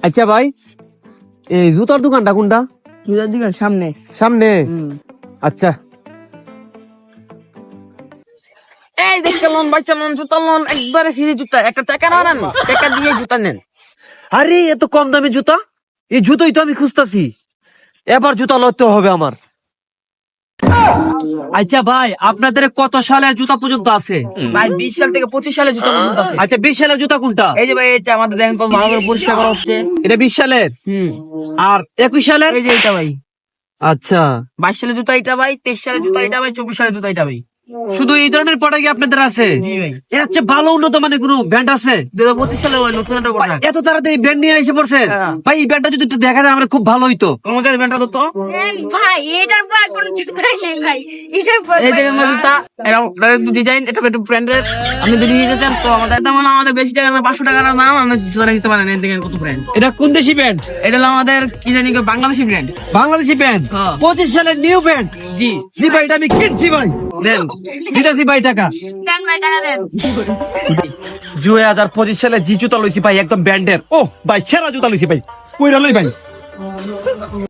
আচ্ছা ভাই, এই জুতার দোকানটা কোনটা? জুতার দোকান সামনে। সামনে? আচ্ছা। এই দেখতে লোন বাচ্চা লোন জুতা লোন একবারে ফ্রি জুতা, একটা টাকা না নেন, টাকা দিয়ে জুতা নেন। আরে এত কম দামে জুতা? এই জুতোই তো আমি খুঁজতাছি, এবার জুতা লইতে হবে আমার। আচ্ছা ভাই, আপনাদের কত সালের জুতা পর্যন্ত আছে? ভাই 20 সাল থেকে 25 সালে জুতা পর্যন্ত আছে। আচ্ছা 20 সালের জুতা কোনটা? এই যে ভাই, এটা আমাদের দেখেন কত ভালো করে পরিষ্কার করা হচ্ছে। এটা 20 সালের। আর 21 সালের? এই যে এটা ভাই আচ্ছা, 22 সালের জুতা এটা ভাই, 23 সালের জুতা এটা ভাই, 24 সালের জুতা এটা ভাই। শুধু এই ধরনের প্রোডাক্ট আপনাদের আছে? জি ভাই। এর চেয়ে ভালো উন্নত মানের কোনো ব্র্যান্ড আছে? 2025 সালে ভাই নতুন একটা প্রোডাক্ট। এত তাড়াতাড়ি ব্র্যান্ড নিয়ে এসে পড়ছেন? হ্যাঁ। ভাই এই ব্র্যান্ডটা যদি একটু দেখা যায় আমার খুব ভালো হইতো। আমাদের ব্যান্ডটা তো ভাই এটার পর কোনো জুতাই নেই ভাই, এটার পর এই যে আমার জুতা, এটা ডিজাইন, এটা একটু ব্র্যান্ডের। আপনি যদি নিতে চান তো আমাদের বেশি টাকা না, 500 টাকার দাম, আপনি জুতা নিতে পারেন। এই দেখেন কত ব্র্যান্ড। এটা কোন দেশি ব্র্যান্ড? এটা হলো আমাদের কি জানি বাংলাদেশি ব্র্যান্ড। বাংলাদেশি ব্র্যান্ড? হ্যাঁ। 25 সালের নিউ ব্র্যান্ড? জি জি ভাই, এটা আমি কিনছি ভাই। দেন। দিতেছি ভাই টাকা। দেন ভাই, টাকা দেন। 2025 সালে জি জুতা লইছি ভাই, একদম ব্র্যান্ডের। ও ভাই সেরা জুতা লইছি ভাই, কইরা লই ভাই।